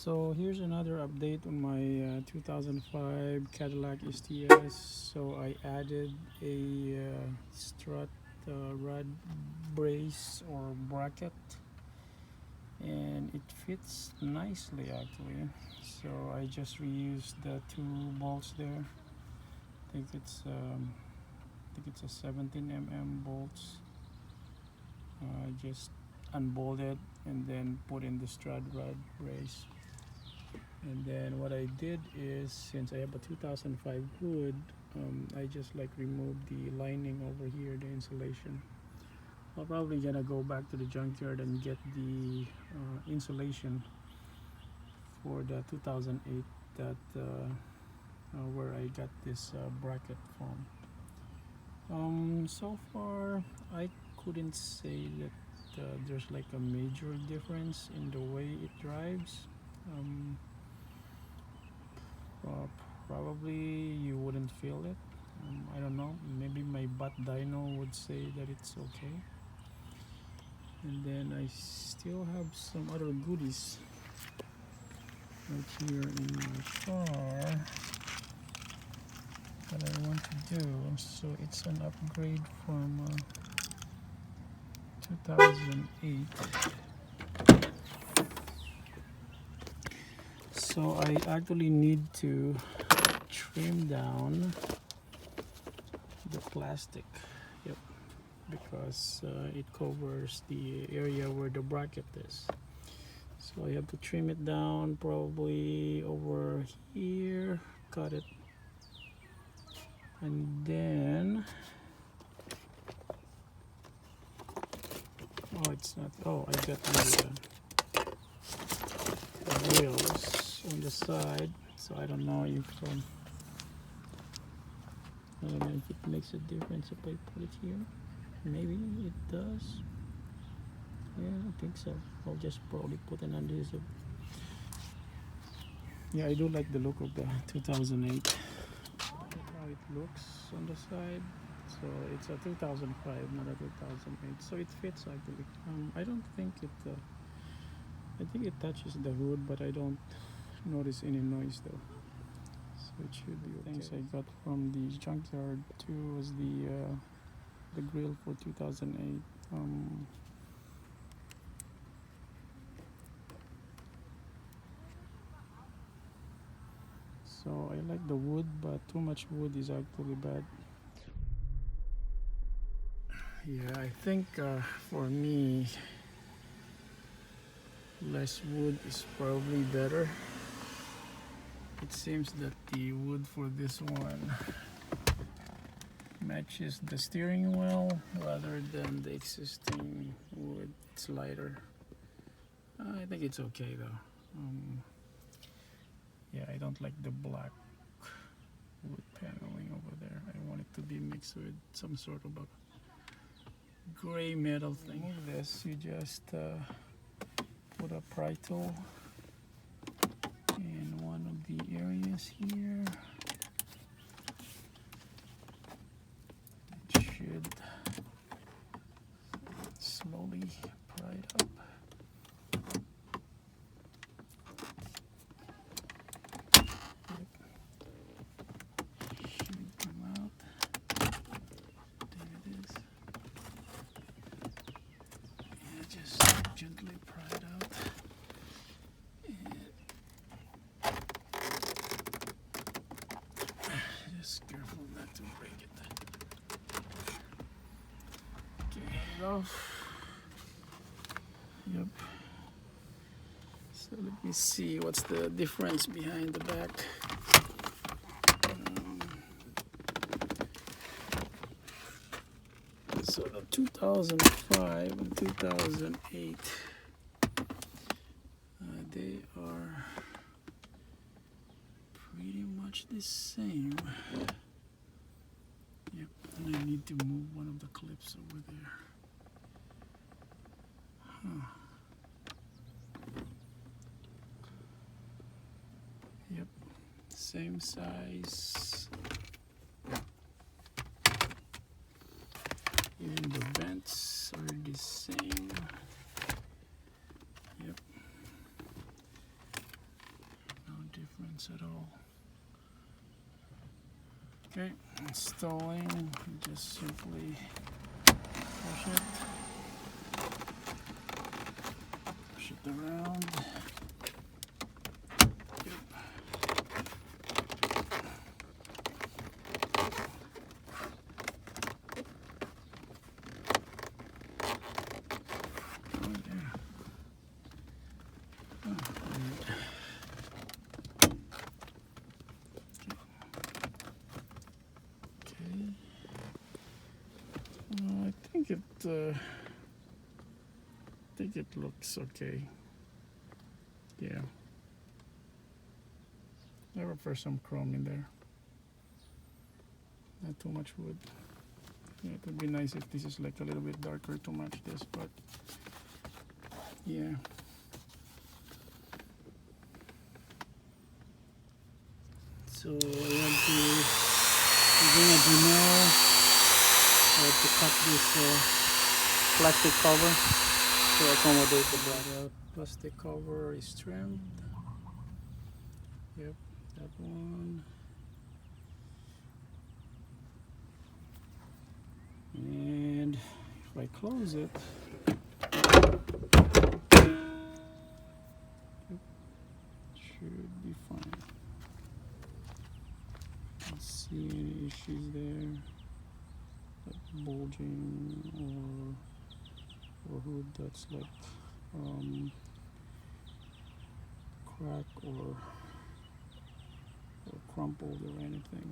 So here's another update on my 2005 Cadillac STS. So I added a strut rod brace or bracket, and it fits nicely actually. So I just reused the two bolts there. I think it's a 17 mm bolts. Just unbolted and then put in the strut rod brace. And then what I did is, since I have a 2005 hood, I just like removed the lining over here, the insulation. I'll probably gonna go back to the junkyard and get the insulation for the 2008 that where I got this bracket from. So far I couldn't say that there's like a major difference in the way it drives. Probably you wouldn't feel it. I don't know, maybe my butt dyno would say that it's okay. And then I still have some other goodies right here in my car that I want to do. So it's an upgrade from 2008. So I actually need to trim down the plastic, yep, because it covers the area where the bracket is. So I have to trim it down probably over here, cut it, and then it's not, I got the wheels on the side, so I don't know if I don't know if it makes a difference if I put it here. Maybe it does. Yeah, I think so. I'll just probably put an adhesive. Yeah, I do like the look of the 2008. Look how it looks on the side. So it's a 2005, not a 2008. So it fits actually. I don't think it. I think it touches the hood, but I don't notice any noise though. So it should be okay. Things I got from the junkyard too was the grill for 2008. So I like the wood, but too much wood is actually bad. Yeah, I think for me, less wood is probably better. It seems that the wood for this one matches the steering wheel rather than the existing wood. It's lighter. I think it's okay though. Yeah, I don't like the black wood paneling over there. I want it to be mixed with some sort of a gray metal thing. Remove this, you just put a pry tool in one of the areas here. It should slowly pry it up. Should come out. There it is. And just gently pry it out. Just careful not to break it. Okay, get it off. Yep. So let me see what's the difference behind the back. So the 2005 and 2008, they are pretty much the same. Yep, and I need to move one of the clips over there. Yep, same size. Even the vents are the same. Yep. difference at all. Okay, installing, just simply push it around. I think it looks okay. Yeah. I prefer some chrome in there. Not too much wood. Yeah, it would be nice if this is like a little bit darker to match this, but yeah. So I have to, again, as you know, I have to cut this plastic cover to accommodate the black. Plastic cover is trimmed. Yep, that one. And if I close it, should be fine. Don't see any issues there, like bulging or hood that's like crack or crumpled or anything.